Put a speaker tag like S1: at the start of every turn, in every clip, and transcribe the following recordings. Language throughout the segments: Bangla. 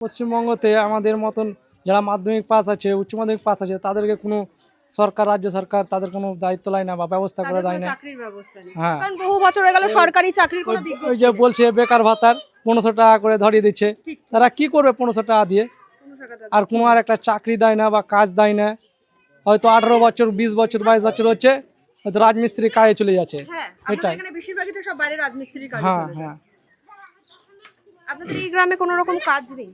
S1: পশ্চিমবঙ্গতে আমাদের মতন যারা মাধ্যমিক পাস আছে, উচ্চ মাধ্যমিক পাস আছে, তাদেরকে কোনো সরকার, রাজ্য সরকার তাদের কোনো দায়িত্ব নেয় না বা ব্যবস্থা করে দেয় না।
S2: চাকরির ব্যবস্থা নেই,
S1: হ্যাঁ,
S2: কারণ বহু বছর হয়ে গেল সরকারি চাকরির কোনো
S1: ওই যে বলছে বেকার ভাতার 1500 টাকা করে ধরিয়ে দিচ্ছে। তারা কি করবে 1500 টাকা দিয়ে? আর কোনো আর একটা চাকরি দেয় না বা কাজ দেয় না। হয়তো 18 বছর, 20 বছর, 22 বছর হচ্ছে, হয়তো রাজমিস্ত্রি কাজে চলে যাচ্ছে।
S2: হ্যাঁ,
S1: এটাই।
S2: এখানে বেশিরভাগই তো সব বাইরে রাজমিস্ত্রির কাজ
S1: হ্যাঁ
S2: চলে যায়।
S1: হ্যাঁ,
S2: আপনাদের এই গ্রামে কোনো রকম কাজ নেই?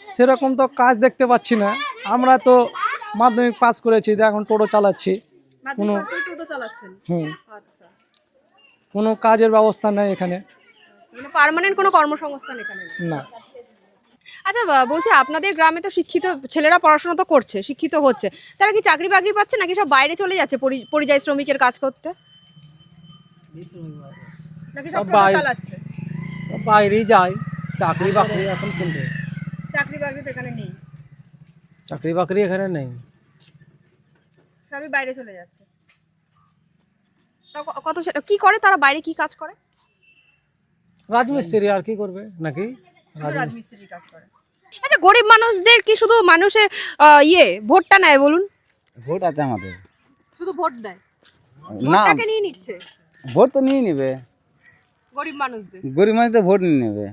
S1: সেরকম তো কাজ দেখতে পাচ্ছি না। আমরা তো মাধ্যমিক পাস করেছি, এখন টোটো চালাচ্ছি। কোনো
S2: টোটো চালাচ্ছেন? আচ্ছা,
S1: কোনো কাজের ব্যবস্থা নেই এখানে।
S2: মানে পার্মানেন্ট কোনো কর্মসংস্থান এখানে নেই?
S1: না।
S2: আচ্ছা, বলছি আপনাদের গ্রামে তো শিক্ষিত ছেলেরা পড়াশোনা তো করছে, শিক্ষিত হচ্ছে, তারা কি চাকরি বাকরি পাচ্ছে নাকি সব বাইরে চলে যাচ্ছে পরিযায়ী শ্রমিকের কাজ করতে? নাকি সব টোটো চালাচ্ছে?
S1: বাইরেই যায়, চাকরি বাকরি এখন কোনটা?
S2: চাকরি বাকরি তো এখানে নেই,
S1: চাকরি বাকরি এখানে নেই।
S2: সবই বাইরে চলে যাচ্ছে। কত কি করে তারা, বাইরে কি কাজ করে?
S1: রাজমিস্ত্রি, আর কি করবে নাকি?
S2: শুধু রাজমিস্ত্রির কাজ করে। আচ্ছা, গরিব মানুষদের কি শুধু মানুষে ভোটটা নেয় বলুন?
S3: ভোট আছে আমাদের,
S2: শুধু ভোট দেয়?
S3: না
S2: ভোটটাকে নিয়ে নিচ্ছে
S3: ভোট তো নিয়ে নেবে,
S2: গরিব মানুষদের।
S3: গরিব মানুষ তো ভোট নিয়ে নেবে।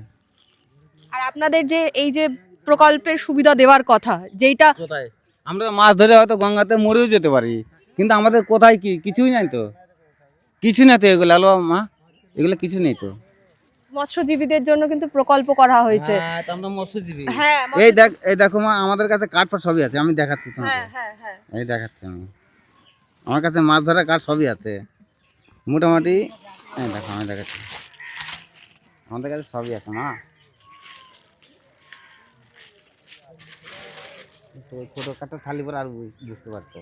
S2: আর আপনাদের যে এই যে প্রকল্পের সুবিধা দেওয়ার কথা, যেটা
S3: কোথায় আমরা মাছ ধরে হয়তো গঙ্গাতে মরেও যেতে পারি, কিন্তু আমাদের কোথায় কি কিছুই নাই তো, কিছু নেই তো এগুলো। আলো মা, এগুলো কিছু নেই তো।
S2: মৎস্যজীবীদের জন্য কিন্তু প্রকল্প করা হয়েছে।
S3: হ্যাঁ, তো আমরা মৎস্যজীবী।
S2: হ্যাঁ,
S3: এই দেখো মা, আমাদের কাছে কাঠ ফাট সবই আছে, আমি দেখাচ্ছি তোমাকে।
S2: হ্যাঁ হ্যাঁ হ্যাঁ।
S3: এই দেখাচ্ছি আমি, আমার কাছে মাছ ধরার কাঠ সবই আছে মোটামুটি। এই দেখো আমি দেখাচ্ছি, আমাদের কাছে সবই আছে মা। তো ছোট কাঠটা থালি পরে আর বুঝতে পারতো।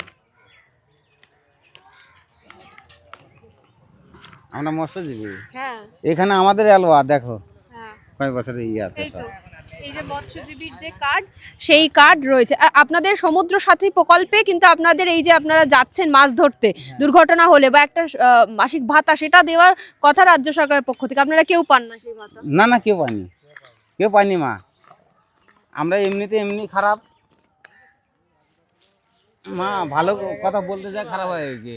S3: আমরা মৎস্যজীবী,
S2: হ্যাঁ
S3: এখানে আমাদের আলোয়া দেখো
S2: হ্যাঁ,
S3: কয় বছরের ইয়ে আছে
S2: এই তো
S3: সব।
S2: এই যে মৎস্যজীবীর যে কার্ড, সেই কার্ড রয়েছে। আপনাদের সমুদ্র সাথী প্রকল্পে কিন্তু আপনাদের এই যে আপনারা যাচ্ছেন মাছ ধরতে, দুর্ঘটনা হলে বা একটা মাসিক ভাতা সেটা দেওয়ার কথা রাজ্য সরকারের পক্ষ থেকে, আপনারা কেউ পান না সেই ভাতা?
S3: না না, কেউ পাইনি, কেউ পাইনি মা। আমরা এমনিতে এমনি খারাপ মা, ভালো কথা বলতে যায় খারাপ হয়ে গেছে।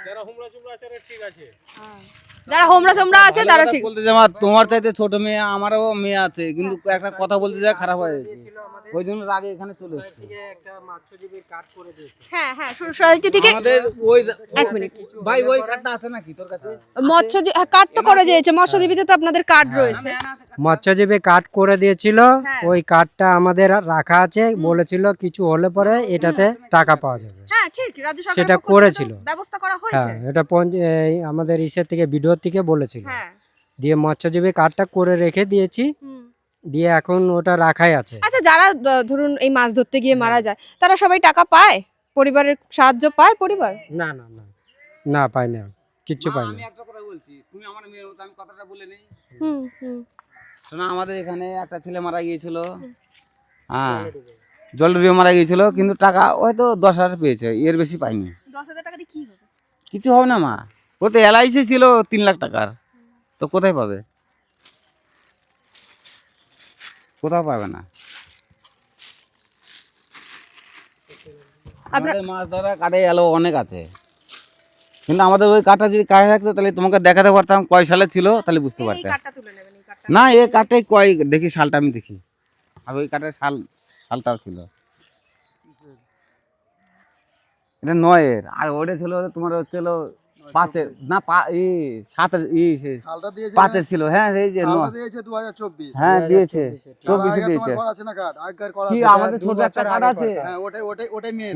S2: যারা হোমরা চোমরা আছে তারা ঠিক
S3: বলতে যায় মা, তোমার চাইতে ছোট মেয়ে, আমারও মেয়ে আছে, কিন্তু একটা কথা বলতে যায় খারাপ হয়ে গেছে, ওই জন্য আগে এখানে চলে এসেছি।
S2: হ্যাঁ হ্যাঁ, সোসাইটি থেকে
S3: আমাদের ওই
S2: এক মিনিট
S3: ভাই, ওই কার্ডটা আছে নাকি তোর কাছে?
S2: মৎস্যজীবী কার্ড তো করে দিয়েছে, মৎস্যজীবীতে তো আপনাদের কার্ড রয়েছে।
S4: মৎস্যজীবী কার্ড করে দিয়েছিল,
S2: হ্যাঁ।
S4: ওই কার্ডটা আমাদের রাখা আছে, বলেছিল কিছু হলে পরে এটাতে টাকা পাওয়া যাবে।
S2: হ্যাঁ ঠিক, রাজ্য সরকারের
S4: সেটা
S2: পক্ষ থেকে তো
S4: করেছিল।
S2: ব্যবস্থা করা
S4: হ্যাঁ,
S2: হয়েছে।
S4: এটা এই আমাদের ইসের থেকে, ভিডিও থেকে বলেছিল।
S2: হ্যাঁ।
S4: দিয়ে মৎস্যজীবী কার্ডটা করে রেখে দিয়েছি,
S2: হুম।
S4: দিয়ে এখন ওটা রাখাই আছে।
S2: আচ্ছা, যারা ধরুন এই মাছ ধরতে গিয়ে মারা যায়, তারা সবাই টাকা পায়? পরিবারের সাহায্য পায় পরিবার?
S4: না না না, না পাই না, কিচ্ছু পাই
S3: আমি
S4: না।
S3: একটা কথা বলছি, তুমি আমার মেয়ে মতো, আমি কথাটা বলে নেই।
S2: হুম হুম।
S3: শোনো, আমাদের এখানে একটা ছেলে মারা গিয়েছিল, হ্যাঁ, জল ডুবে মারা গিয়েছিল, কিন্তু টাকা হয়তো 10,000 পেয়েছে, এর বেশি পাইনি।
S2: 10,000 টাকা দিয়ে কি হবে?
S3: কিছু হবে না মা, ও তো এলআইসি ছিল 3 লাখ টাকার, তো কোথায় পাবে? কোথাও পাবে না। আমাদের মাছ ধরা কাটে এলো অনেক আছে, কিন্তু আমাদের ওই কাঠটা যদি কাজে থাকতো তাহলে তোমাকে দেখাতে পারতাম কয় সালে ছিল, তাহলে বুঝতে
S2: এই
S3: পারতাম।
S2: কার্ডটা তুলে নেবেন, এই কার্ডটা।
S3: না, এই কাঠটাই কয় দেখি, সালটা আমি দেখি, আর ওই কাঠের সালটাও ছিল, এটা 9-এর, আর ওটা ছিল তোমার হচ্ছিল 5-এর, না 7-এর, 5-এর ছিল। হ্যাঁ, এই যে
S5: দিয়েছে 2024।
S3: হ্যাঁ দিয়েছে, 24 দিয়েছে।
S5: তোমার আছে না কার্ড, আগের করা
S3: কি
S5: আছে।
S3: আমাদের ছোট একটা কার্ড আছে,
S5: হ্যাঁ, ওটাই মেন।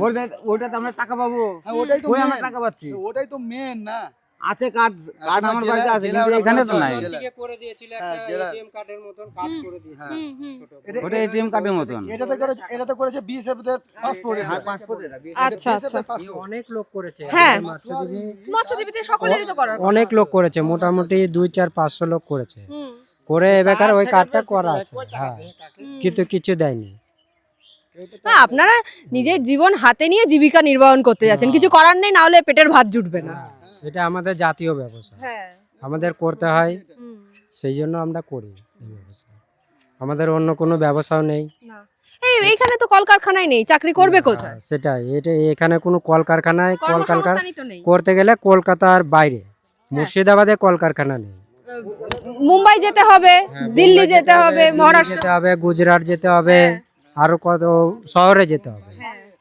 S3: ওইটাতে আমরা টাকা পাবো।
S5: হ্যাঁ, ওটাই তো
S3: ওই আমরা
S5: main।
S3: টাকা পাচ্ছি।
S5: ওটাই তো মেন না।
S3: আছে কার্ড, কার্ড আমার বাড়িতে আছে,
S5: জেলা
S3: কিন্তু এখানে তো নাই।
S4: করে দিয়েছিল
S5: হ্যাঁ, জেলা।
S4: এটিএম কার্ডের মতন কার্ড করে দিয়েছিল।
S5: হ্যাঁ।
S2: হুম হুম।
S3: ওটা এটিএম কার্ডের মতন।
S5: এটাতে করেছে BSF দের পাসপোর্ট।
S3: হ্যাঁ, পাসপোর্টের।
S2: আচ্ছা আচ্ছা।
S4: অনেক লোক করেছে।
S2: হ্যাঁ।
S4: আমাদের মৎস্যজীবী
S2: মৎস্যজীবীদের সকলেরই তো করার কথা।
S4: অনেক লোক করেছে, মোটামুটি 2-4-500 লোক করেছে।
S2: হুম।
S4: করে এবার ওই কার্ডটা করা আছে। হ্যাঁ, কিন্তু কিছু দেয়নি।
S2: না, আপনারা নিজের জীবন হাতে নিয়ে জীবিকা নির্বাহন করতে যাচ্ছেন, কিছু করার নেই, না হলে পেটের ভাত জুটবে না।
S4: এটা আমাদের জাতীয় ব্যবসা,
S2: হ্যাঁ।
S4: আমাদের করতে হয়,
S2: হুম।
S4: সেই জন্য আমরা করি এই ব্যবসা। আমাদের অন্য কোনো ব্যবসাও নেই।
S2: এইখানে তো কলকারখানায় নেই, চাকরি করবে কোথায়?
S4: সেটাই, এটা এখানে কোনো কলকারখানায়
S2: কর্মসংস্থানই তো নেই।
S4: করতে গেলে কলকাতার বাইরে, মুর্শিদাবাদে কলকারখানা নেই।
S2: মুম্বাই যেতে হবে, দিল্লি যেতে হবে, মহারাষ্ট্র
S4: যেতে হবে, গুজরাট যেতে হবে, আরো কত শহরে যেতে হবে,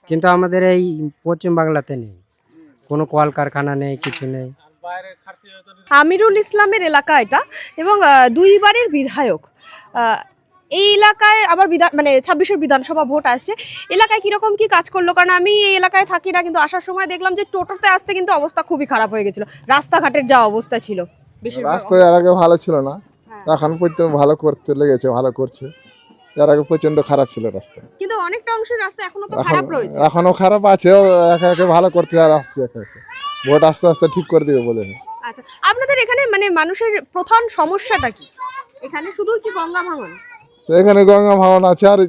S4: কিন্তু আমাদের এই পশ্চিম বাংলাতে নেই, কোনো কলকারখানা নেই, কিছু নেই।
S2: আমিরুল ইসলামের এলাকা এটা, এবং দুইবারের বিধায়ক। এই এলাকায় আবার মানে 26-এর বিধানসভা ভোট আসছে, এলাকায় কিরকম কি কাজ করলো? কারণ আমি এই এলাকায় থাকি না, কিন্তু আসার সময় দেখলাম যে টোটোতে আসতে কিন্তু অবস্থা খুবই খারাপ হয়ে গেছিল, রাস্তাঘাটের যা অবস্থা ছিল।
S6: রাস্তা এর আগে ভালো ছিল না, এখন পর্যন্ত ভালো করতে লেগেছে, ভালো করছে। এর আগে প্রচন্ড খারাপ ছিল রাস্তা,
S2: কিন্তু অনেকটা অংশের রাস্তা এখনো তো খারাপ রয়েছে।
S6: এখনো খারাপ আছে, একে একে ভালো করতে আর আসছে, একে একে ভোট আস্তে আস্তে ঠিক করে দিবে বলে।
S2: আচ্ছা, আপনাদের এখানে মানে মানুষের প্রধান সমস্যাটা কি? এখানে শুধু কি গঙ্গা ভাঙন?
S6: সেখানে গঙ্গা ভাঙন আছে, আর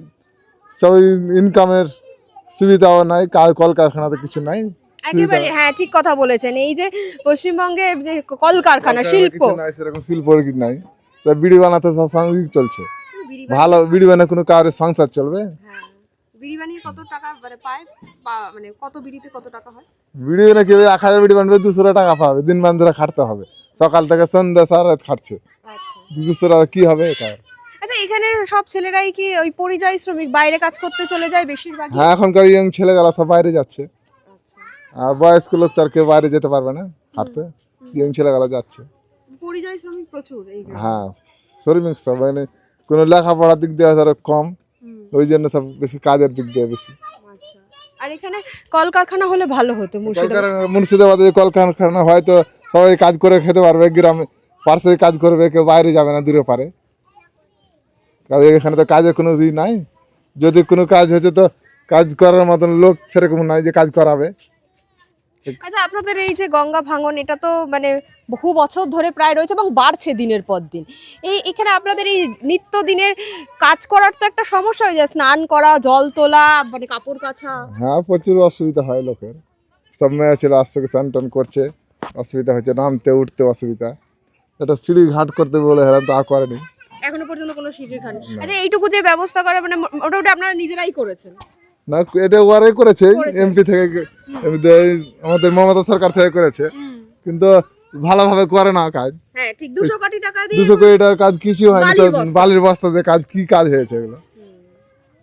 S6: সব ইনকামের সুবিধাও নাই, কলকারখানাতে কিছু নাই।
S2: একেবারে হ্যাঁ, ঠিক কথা বলেছেন। এই যে পশ্চিমবঙ্গে যে কলকারখানা, শিল্প,
S6: কিছু নাই, সেরকম শিল্প কিছু নাই। সব বিড়ি বানাতে সব সঙ্গে চলছে, ভালো বিড়ি বানিয়ে কোনো কারোর সংসার চলবে?
S2: হ্যাঁ, বিড়ি বানিয়ে কত টাকা মানে পায়, বা মানে কত বিড়িতে কত টাকা হয়?
S6: বিড়ি বানিয়ে কেউ 1000 বিড়ি বানবে, 200 টাকা পাবে, দিন মান ধরে খাটতে হবে, সকাল থেকে সন্ধ্যা সারা রাত খাটছে,
S2: আচ্ছা
S6: 200 টাকা কি হবে এটা?
S2: আচ্ছা, এখানে সব ছেলেরাই কি ওই পরিযায়ী শ্রমিক, বাইরে কাজ করতে চলে যায় বেশিরভাগ?
S6: হ্যাঁ, এখনকার ইয়ং ছেলেগুলা সব বাইরে যাচ্ছে, আর বয়স্ক লোক তো আর কেউ বাইরে যেতে পারবে না হাঁটতে, ইয়ং ছেলেগুলা যাচ্ছে।
S2: পরিযায়ী শ্রমিক প্রচুর এই গ্রামে।
S6: হ্যাঁ, শ্রমিক সব, মানে কোনো লেখাপড়ার দিক দিয়ে হয়তো কম, ওই জন্য সব বেশি কাজের দিক দিয়ে বেশি।
S2: আচ্ছা, আর এখানে কলকারখানা হলে ভালো হতো মুর্শিদাবাদ।
S6: মুর্শিদাবাদে কলকারখানা হয়তো সবাই কাজ করে খেতে পারবে, গ্রামে পার্শ্বে কাজ করবে, কেউ বাইরে যাবে না, দূরে পারে। কারণ এখানে তো কাজের কোনো ই নাই, যদি কোনো কাজ হচ্ছে তো কাজ করার মতন লোক সেরকম নাই যে কাজ করাবে।
S2: আচ্ছা, আপনাদের এই যে গঙ্গা ভাঙন, এটা তো মানে বহু বছর ধরে প্রায় রয়েছে এবং বাড়ছে দিনের পর দিন। এখানে আপনাদের এই নিত্য দিনের কাজ করার তো একটা সমস্যা হয়ে যায়, স্নান করা, জল তোলা, মানে কাপড় কাচা।
S6: হ্যাঁ, প্রচুর অসুবিধা হয় লোকের, সব মেয়ে ছিল আজ থেকে স্নান টান করছে, অসুবিধা হচ্ছে, নামতে উঠতে অসুবিধা, এটা সিঁড়ি ঘাট করতে বলে হেরান তা করেনি
S2: এখনো পর্যন্ত কোনো সিঁড়ির ঘাট নেই। আচ্ছা, এইটুকু যে ব্যবস্থা করে মানে মোটামুটি আপনারা নিজেরাই করেছেন?
S6: না, এটা ওরাই করেছে, এমপি থেকে, আমাদের মমতা সরকার থেকে করেছে, কিন্তু ভালোভাবে করে না কাজ।
S2: হ্যাঁ ঠিক, 200 কোটি টাকা দিয়ে
S6: 200 কোটি টাকার কাজ কিছু হয়নি তো, বালির বস্তা দিয়ে কাজ কি কাজ হয়েছে এগুলো?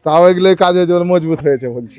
S6: তাও এগুলো কাজ হয়েছে, মজবুত হয়েছে বলছি।